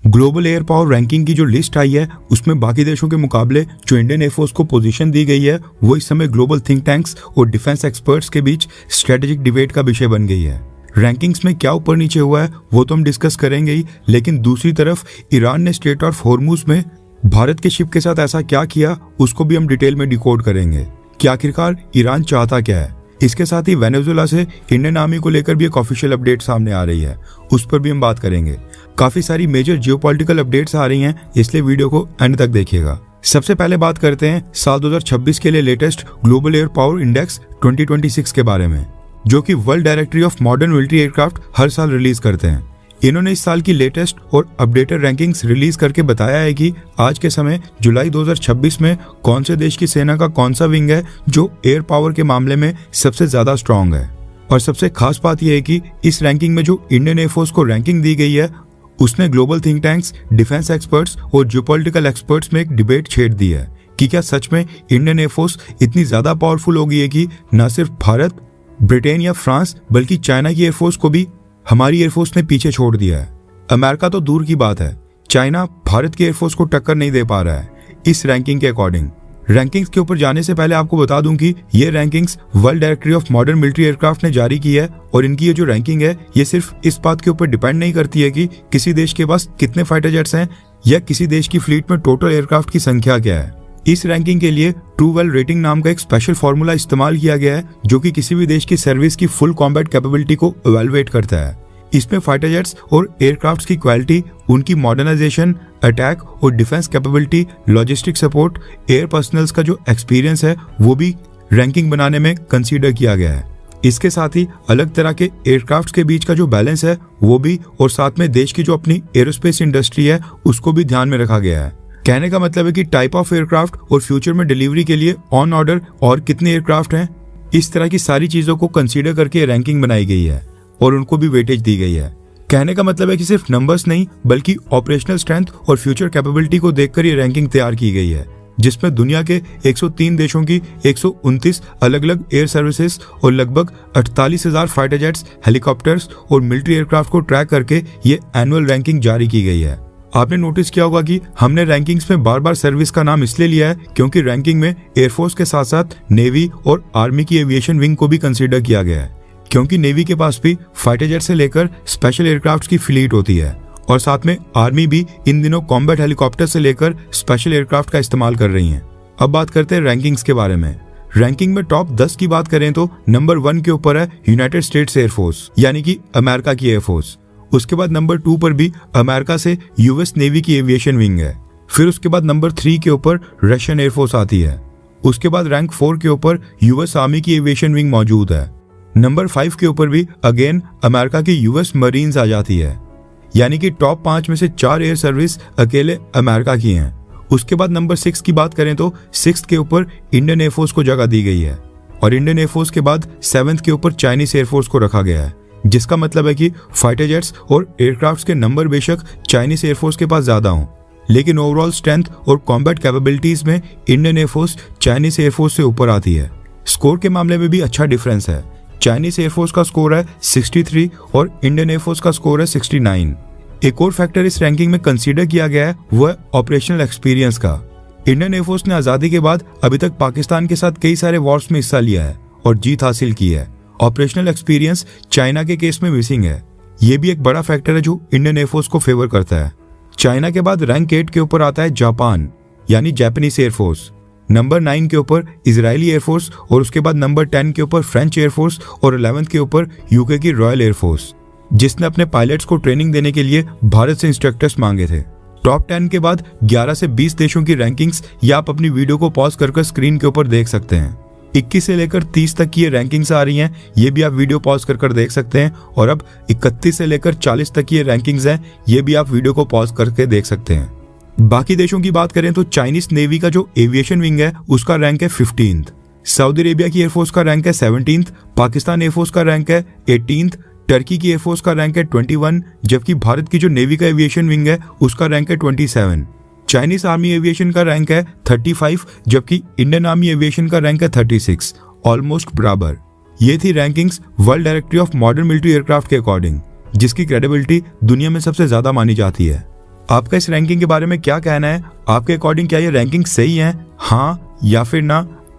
Global air power ranking की जो list आई है उसमें बाकी देशों के मुकाबले जो इंडियन एयरफोर्स को पोजीशन दी गई है वो इस समय ग्लोबल थिंक टैंक्स और डिफेंस एक्सपर्ट्स के बीच स्ट्रेटेजिक डिबेट का विषय बन गई है। रैंकिंग्स में क्या ऊपर नीचे हुआ है वो तो हम डिस्कस करेंगे ही, लेकिन दूसरी तरफ ईरान ने स्ट्रेट ऑफ हॉर्मुज में भारत के शिप के साथ ऐसा क्या किया उसको भी हम डिटेल में डिकोड करेंगे कि आखिरकार ईरान चाहता क्या है। इसके साथ ही वेनेजुएला से इंडियन आर्मी को लेकर भी एक ऑफिशियल अपडेट सामने आ रही है, उस पर भी हम बात करेंगे। काफी सारी मेजर जियोपॉलिटिकल अपडेट्स आ रही हैं, इसलिए वीडियो को एंड तक देखिएगा। सबसे पहले बात करते हैं साल 2026 के लिए latest global air power index 2026 के बारे में, जो कि world directory of modern military aircraft हर साल रिलीज करते हैं। इन्होंने इस साल की लेटेस्ट और अपडेटेड रैंकिंग्स रिलीज करके बताया है कि आज के समय जुलाई 2026 में कौन से देश की सेना का कौन सा विंग है जो एयर पावर के मामले में सबसे ज्यादा स्ट्रांग है। और सबसे खास बात यह है कि इस रैंकिंग में जो इंडियन एयरफोर्स को रैंकिंग दी गई है उसने global think tanks, defence experts और जियोपॉलिटिकल एक्सपर्ट्स में एक डिबेट छेड़ दी है कि क्या सच में इंडियन एयरफोर्स इतनी ज्यादा पावरफुल हो गई है कि न सिर्फ भारत, ब्रिटेन या फ्रांस बल्कि चाइना की एयरफोर्स को भी हमारी एयरफोर्स ने पीछे छोड़ दिया है। अमेरिका तो दूर की बात है, चाइना भारत की एयरफोर्स को टक्कर नहीं दे पा रहा है इस रैंकिंग के अकॉर्डिंग। रैंकिंग्स के ऊपर जाने से पहले आपको बता दूं कि ये rankings world directory of modern military aircraft ने जारी की है और इनकी ये जो रैंकिंग है ये सिर्फ इस बात के ऊपर डिपेंड नहीं करती है कि किसी देश के पास कितने फाइटर जेट्स हैं या किसी देश की फ्लीट में टोटल एयरक्राफ्ट की संख्या क्या है। इस रैंकिंग के लिए ट्रू वेल रेटिंग नाम का एक स्पेशल फॉर्मूला इस्तेमाल किया गया है जो कि किसी भी देश की सर्विस की फुल कॉम्बैट कैपेबिलिटी को इवैल्यूएट करता है। इसमें फाइटर जेट्स और एयरक्राफ्ट्स की क्वालिटी, उनकी मॉडर्नाइजेशन, अटैक और defence capability, logistic support, air personnels का जो एक्सपीरियंस है वो भी रैंकिंग बनाने में कंसीडर किया गया है। इसके साथ ही अलग तरह के एयरक्राफ्ट्स के बीच का जो बैलेंस है वो भी, और साथ में देश की जो अपनी एरोस्पेस इंडस्ट्री है उसको भी ध्यान में रखा गया है। कहने का मतलब है कि टाइप ऑफ एयरक्राफ्ट और फ्यूचर में डिलीवरी के लिए ऑन ऑर्डर और कितने एयरक्राफ्ट हैं, इस तरह की सारी चीजों को कंसीडर करके रैंकिंग बनाई गई है और उनको भी वेटेज दी गई है। कहने का मतलब है कि सिर्फ नंबर्स नहीं बल्कि ऑपरेशनल स्ट्रेंथ और फ्यूचर कैपेबिलिटी को देखकर ये रैंकिंग तैयार की गई है, जिसमें दुनिया के 103 देशों की 129 अलग अलग एयर सर्विसेज और लगभग 48,000 फाइटर जेट्स, हेलीकॉप्टर्स और मिलिट्री एयरक्राफ्ट को ट्रैक करके ये एनुअल रैंकिंग जारी की गई है। आपने नोटिस किया होगा कि हमने रैंकिंग्स में बार बार सर्विस का नाम इसलिए लिया है क्योंकि रैंकिंग में एयरफोर्स के साथ साथ नेवी और आर्मी की एविएशन विंग को भी कंसीडर किया गया है, क्योंकि नेवी के पास भी फाइटर जेट से लेकर स्पेशल एयरक्राफ्ट की फ्लीट होती है और साथ में आर्मी भी इन दिनों कॉम्बैट हेलीकॉप्टर से लेकर स्पेशल एयरक्राफ्ट का इस्तेमाल कर रही है। अब बात करते हैं रैंकिंग्स के बारे में। रैंकिंग में टॉप 10 की बात करें तो नंबर 1 के ऊपर है यूनाइटेड स्टेट्स एयरफोर्स, यानी कि अमेरिका की एयरफोर्स। उसके बाद नंबर 2 पर भी अमेरिका से यूएस नेवी की एविएशन विंग है। फिर उसके बाद नंबर 3 के ऊपर रशियन एयरफोर्स आती है। उसके बाद रैंक 4 के ऊपर यूएस आर्मी की एविएशन विंग मौजूद है। नंबर 5 के ऊपर भी अगेन अमेरिका की यूएस मरीन्स आ जाती है, यानी कि टॉप 5 में से 4 एयर सर्विस अकेले अमेरिका की हैं। उसके बाद नंबर 6 की बात करें तो 6 के ऊपर इंडियन एयरफोर्स को जगह दी गई है और इंडियन एयरफोर्स के बाद 7 के ऊपर चाइनीज एयरफोर्स को रखा गया है, जिसका मतलब है कि फाइटर जेट्स और एयरक्राफ्ट्स के नंबर बेशक चाइनीज एयरफोर्स के पास ज्यादा हों, लेकिन ओवरऑल स्ट्रेंथ और कॉम्बैट कैपेबिलिटीज में इंडियन एयरफोर्स चाइनीज एयरफोर्स से ऊपर आती है। स्कोर के मामले में भी अच्छा डिफरेंस है। चाइनीज एयरफोर्स का स्कोर है 63 और इंडियन एयरफोर्स का स्कोर है 69। एक और फैक्टर इस रैंकिंग में कंसीडर किया गया है वो है ऑपरेशनल एक्सपीरियंस का। इंडियन एयरफोर्स ने आजादी के बाद अभी तक पाकिस्तान के साथ कई सारे वॉर्स में हिस्सा लिया है और जीत हासिल की है। ऑपरेशनल एक्सपीरियंस चाइना के केस में मिसिंग है, ये भी एक बड़ा फैक्टर है जो इंडियन एयरफोर्स को फेवर करता है। चाइना के बाद रैंक 8 के ऊपर आता है जापान, यानी जापानीज एयरफोर्स। नंबर 9 के ऊपर इजरायली एयरफोर्स और उसके बाद नंबर 10 के ऊपर फ्रेंच एयरफोर्स और 11th के ऊपर यूके की रॉयल एयरफोर्स, जिसने अपने पायलट्स को ट्रेनिंग देने के लिए भारत से इंस्ट्रक्टर्स मांगे थे। टॉप 10 के बाद 11 से 20 देशों की रैंकिंग्स या आप अपनी वीडियो को पॉज कर स्क्रीन के ऊपर देख सकते हैं। 21 से लेकर 30 तक की ये रैंकिंग्स आ रही हैं, ये भी आप वीडियो पॉज कर देख सकते हैं। और अब 31 से लेकर 40 तक की ये रैंकिंग्स हैं, ये भी आप वीडियो को पॉज करके देख सकते हैं। बाकी देशों की बात करें तो चाइनीज नेवी का जो एविएशन विंग है उसका रैंक है 15th, सऊदी अरेबिया की एयरफोर्स का रैंक है 17th, पाकिस्तान एयरफोर्स का रैंक है 18th, टर्की की एयरफोर्स का रैंक है 21, जबकि भारत की जो नेवी का एविएशन विंग है उसका रैंक है 27। चाइनीज आर्मी एविएशन का रैंक है 35, जबकि इंडियन आर्मी एविएशन का रैंक है 36, ऑलमोस्ट बराबर। ये थी rankings world directory of modern military aircraft के अकॉर्डिंग, जिसकी क्रेडिबिलिटी दुनिया में सबसे ज्यादा मानी जाती है। आपका इस रैंकिंग के बारे में क्या कहना है? आपके अकॉर्डिंग क्या ये रैंकिंग सही है, हाँ या फिर ना?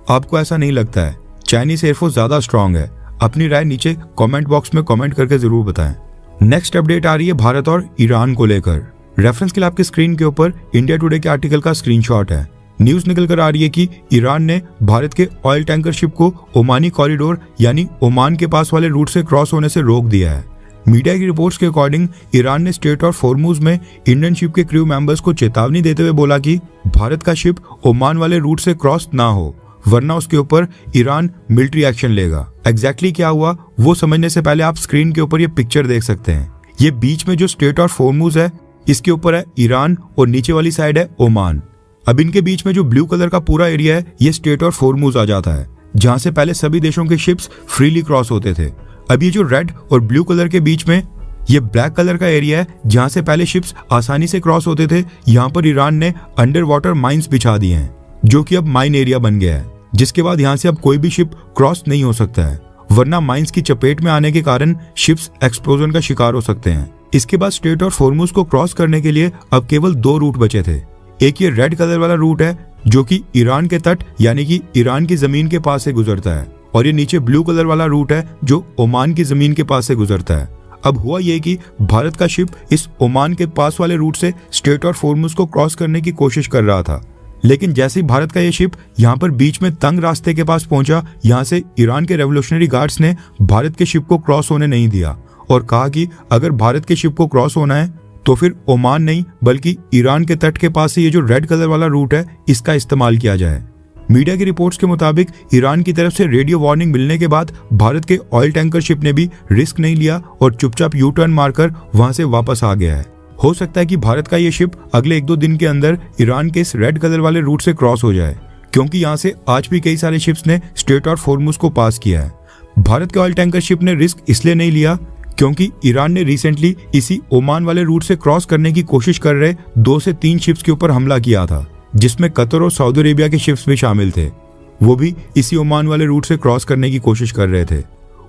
आपको ऐसा नहीं लगता है चाइनीज एयरफोर्स ज्यादा स्ट्रांग है? अपनी राय नीचे कमेंट बॉक्स में कमेंट करके जरूर बताएं। नेक्स्ट अपडेट आ रही है भारत और ईरान को लेकर। रेफरेंस के लिए आपकी स्क्रीन के ऊपर इंडिया टुडे के आर्टिकल का स्क्रीनशॉट है। न्यूज निकल कर आ रही है कि ईरान ने भारत के ऑयल टैंकर शिप को ओमानी कॉरिडोर यानी ओमान के पास वाले रूट से क्रॉस होने से रोक दिया है। मीडिया की रिपोर्ट्स के अकॉर्डिंग ईरान ने स्ट्रेट ऑफ हॉर्मुज में इंडियन शिप के क्रू मेंबर्स को चेतावनी देते हुए बोला कि भारत का शिप ओमान वाले रूट से क्रॉस ना हो, वरना उसके ऊपर ईरान मिलिट्री एक्शन लेगा। एग्जैक्टली क्या हुआ वो समझने से पहले आप स्क्रीन के ऊपर ये पिक्चर देख सकते हैं। ये बीच में जो स्ट्रेट ऑफ हॉर्मुज है इसके ऊपर है ईरान और नीचे वाली साइड है ओमान। अब इनके बीच में जो ब्लू कलर का पूरा एरिया है ये स्ट्रेट ऑफ हॉर्मुज आ जाता है, जहां से पहले सभी देशों के शिप्स फ्रीली क्रॉस होते थे। अब ये जो रेड और ब्लू कलर के बीच में ये ब्लैक कलर का एरिया है, जहां से पहले शिप्स आसानी से क्रॉस होते थे। यहाँ पर ईरान ने अंडर वाटर माइंस बिछा दिए हैं, जो कि अब माइन एरिया बन गया है, जिसके बाद यहाँ से अब कोई भी शिप क्रॉस नहीं हो सकता है, वरना माइंस की चपेट में आने के कारण शिप्स एक्सप्लोजन का शिकार हो सकते हैं। इसके बाद स्ट्रेट ऑफ हॉर्मुज को क्रॉस करने के लिए अब केवल 2 रूट बचे थे। एक ये रेड कलर वाला रूट है जो कि ईरान के तट यानी कि ईरान की जमीन के पास से गुजरता है, और ये नीचे ब्लू कलर वाला रूट है जो ओमान की जमीन के पास से गुजरता है। अब हुआ ये कि भारत का शिप इस ओमान के पास वाले रूट से स्ट्रेट ऑफ हॉर्मुज को क्रॉस करने की कोशिश कर रहा था, लेकिन जैसे ही भारत का ये शिप यहाँ पर बीच में तंग रास्ते के पास पहुंचा, यहाँ से ईरान के रेवोल्यूशनरी गार्ड्स ने भारत के शिप को क्रॉस होने नहीं दिया और कहा कि अगर भारत के शिप को क्रॉस होना है तो फिर ओमान नहीं बल्कि ईरान के तट के पास से ये जो रेड कलर वाला रूट है इसका इस्तेमाल किया जाए। मीडिया की रिपोर्ट्स के मुताबिक ईरान की तरफ से रेडियो वार्निंग मिलने के बाद भारत के ऑयल टैंकर शिप ने भी रिस्क नहीं लिया और चुपचाप यू टर्न मारकर वहां से वापस आ गया है। हो सकता है कि भारत का ये शिप अगले 1-2 दिन के अंदर ईरान के इस रेड कलर वाले रूट से क्रॉस हो जाए, क्योंकि यहाँ से आज भी कई सारे शिप्स ने स्ट्रेट ऑफ हॉर्मुज को पास किया है। भारत के ऑयल टैंकर शिप ने रिस्क इसलिए नहीं लिया क्योंकि ईरान ने रिसेंटली इसी ओमान वाले रूट से क्रॉस करने की कोशिश कर रहे 2 से 3 शिप्स के ऊपर हमला किया था, जिसमें कतर और सऊदी अरेबिया के शिप्स भी शामिल थे। वो भी इसी ओमान वाले रूट से क्रॉस करने की कोशिश कर रहे थे।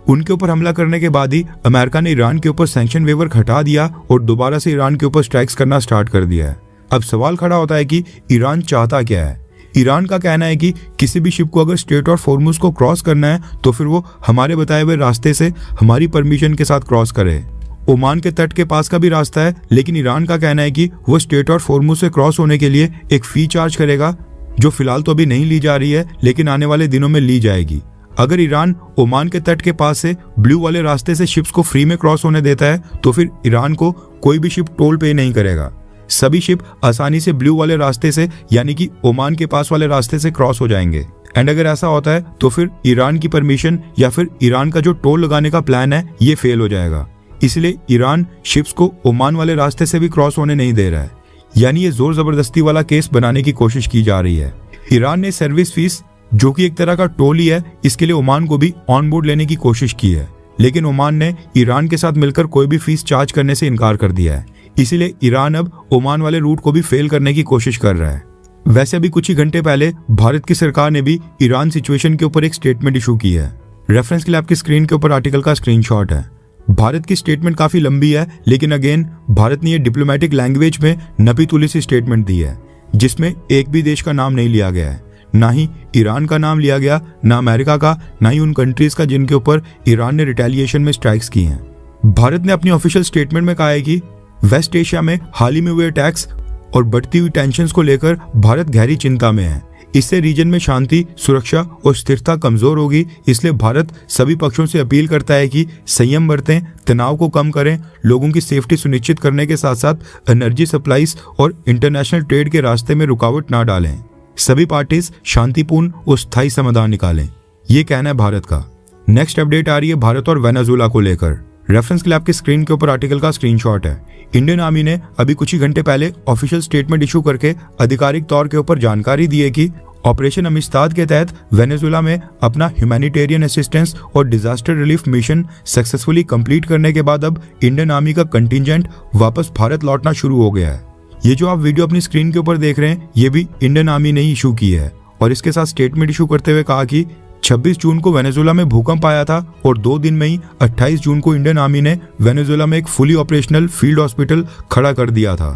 उनके ऊपर हमला करने के बाद ही अमेरिका ने ईरान के ऊपर सैंक्शन वेवर हटा दिया और दोबारा से ईरान के ऊपर स्ट्राइक्स करना स्टार्ट कर दिया है। अब सवाल खड़ा होता है कि ईरान चाहता क्या है। ईरान का कहना है कि किसी भी शिप को अगर स्ट्रेट ऑफ हॉर्मुज को क्रॉस करना है तो फिर वो हमारे बताए हुए रास्ते से हमारी परमिशन के साथ क्रॉस करे। ओमान के तट के पास का भी रास्ता है, लेकिन ईरान का कहना है कि वो स्ट्रेट ऑफ हॉर्मुज से क्रॉस होने के लिए एक फी चार्ज करेगा, जो फिलहाल तो अभी नहीं ली जा रही है लेकिन आने वाले दिनों में ली जाएगी। अगर ईरान ओमान के तट के पास से ब्लू वाले रास्ते से शिप्स को फ्री में क्रॉस होने देता है तो फिर ईरान को कोई भी शिप टोल पे नहीं करेगा। सभी शिप आसानी से ब्लू वाले रास्ते से यानी कि ओमान के पास वाले रास्ते से क्रॉस हो जाएंगे। एंड अगर ऐसा होता है तो फिर ईरान की परमिशन या फिर ईरान का जो टोल लगाने का प्लान है ये फेल हो जाएगा। इसलिए ईरान शिप्स को ओमान वाले रास्ते से भी क्रॉस होने नहीं दे रहा है, यानी ये जोर जबरदस्ती वाला केस बनाने की कोशिश की जा रही है। ईरान ने सर्विस फीस, जो कि एक तरह का टोल ही है, इसके लिए ओमान को भी ऑन बोर्ड लेने की कोशिश की है, लेकिन ओमान ने ईरान के साथ मिलकर कोई भी फीस चार्ज करने से इनकार कर दिया है। इसीलिए ईरान अब ओमान वाले रूट को भी फेल करने की कोशिश कर रहा है। वैसे अभी कुछ ही घंटे पहले भारत की सरकार ने भी ईरान सिचुएशन के ऊपर एक स्टेटमेंट इशू की है। रेफरेंस के लिए आपकी स्क्रीन के ऊपर आर्टिकल का स्क्रीनशॉट है। भारत की स्टेटमेंट काफी लंबी है, लेकिन अगेन भारत ने ये डिप्लोमेटिक लैंग्वेज में नपी तुली सी स्टेटमेंट दी है, जिसमें एक भी देश का नाम नहीं लिया गया है। ना ही ईरान का नाम लिया गया, ना अमेरिका का, ना ही उन कंट्रीज का जिनके ऊपर ईरान ने रिटेलिएशन में स्ट्राइक्स की हैं। भारत ने अपनी ऑफिशियल स्टेटमेंट में कहा है कि वेस्ट एशिया में हाल ही में हुए अटैक्स और बढ़ती हुई टेंशंस को लेकर भारत गहरी चिंता में है। इससे रीजन में शांति, सुरक्षा और स्थिरता कमजोर होगी। इसलिए भारत सभी पक्षों से अपील करता है कि संयम बरतें, तनाव को कम करें, लोगों की सेफ्टी सुनिश्चित करने के साथ साथ एनर्जी सप्लाईज और इंटरनेशनल ट्रेड के रास्ते में रुकावट ना डालें। सभी पार्टीज शांतिपूर्ण और स्थायी समाधान निकालें, ये कहना है भारत का। नेक्स्ट अपडेट आ रही है भारत और वेनेजुएला को लेकर। रेफरेंस के लिए आपकी स्क्रीन के ऊपर आर्टिकल का स्क्रीनशॉट है। इंडियन आर्मी ने अभी कुछ ही घंटे पहले ऑफिशियल स्टेटमेंट इशू करके आधिकारिक तौर के ऊपर जानकारी दी है कि ऑपरेशन अमिस्ताद के तहत वेनेजुएला में अपना ह्यूमैनिटेरियन असिस्टेंस और disaster relief mission successfully complete करने के बाद अब इंडियन आर्मी का कंटिजेंट वापस भारत लौटना शुरू हो गया है। ये जो आप वीडियो अपनी स्क्रीन के ऊपर देख रहे हैं, ये भी इंडियन आर्मी ने ही इशू की है और इसके साथ स्टेटमेंट इशू करते हुए कहा कि 26 जून को वेनेजुएला में भूकंप आया था और 2 दिन में ही 28 जून को इंडियन आर्मी ने वेनेजुएला में एक फुली ऑपरेशनल फील्ड हॉस्पिटल खड़ा कर दिया था।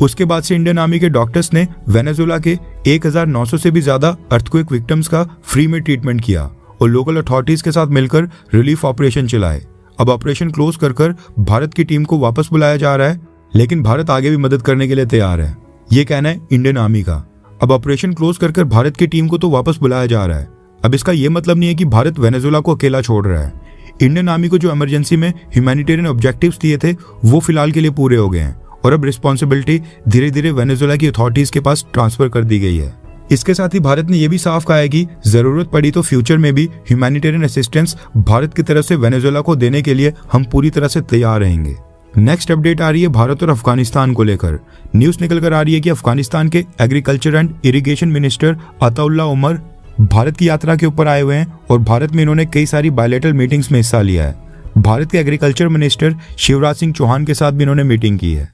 उसके बाद से इंडियन आर्मी के डॉक्टर्स ने वेनेजुएला के 1900 से भी ज्यादा अर्थक्वेक विक्टिम्स का फ्री में ट्रीटमेंट किया और लोकल अथॉरिटीज के साथ मिलकर रिलीफ ऑपरेशन चलाए। अब ऑपरेशन क्लोज कर भारत की टीम को वापस बुलाया जा रहा है, लेकिन भारत आगे भी मदद करने के लिए तैयार है, ये कहना है इंडियन आर्मी का। अब ऑपरेशन क्लोज कर भारत की टीम को तो वापस बुलाया जा रहा है। अब इसका ये मतलब नहीं है कि भारत वेनेजुएला को अकेला छोड़ रहा है। इंडियन आर्मी को जो इमरजेंसी में ह्यूमैनिटेरियन ऑब्जेक्टिव्स दिए थे वो फिलहाल के लिए पूरे हो गए हैं और अब रिस्पॉन्सिबिलिटी धीरे धीरे वेनेजुएला की अथॉरिटीज के पास ट्रांसफर कर दी गई है। इसके साथ ही भारत ने यह भी साफ कहा है कि जरूरत पड़ी तो फ्यूचर में भी ह्यूमैनिटेरियन असिस्टेंस भारत की तरफ से वेनेजुएला को देने के लिए हम पूरी तरह से तैयार रहेंगे। नेक्स्ट अपडेट आ रही है भारत और अफगानिस्तान को लेकर। न्यूज निकल कर आ रही है कि अफगानिस्तान के agriculture and irrigation minister Ataullah Omar Bharat की यात्रा के ऊपर आए हुए हैं और भारत में इन्होंने कई सारी बायलैटरल मीटिंग्स में हिस्सा लिया है। भारत के एग्रीकल्चर मिनिस्टर शिवराज सिंह चौहान के साथ भी इन्होंने मीटिंग की है।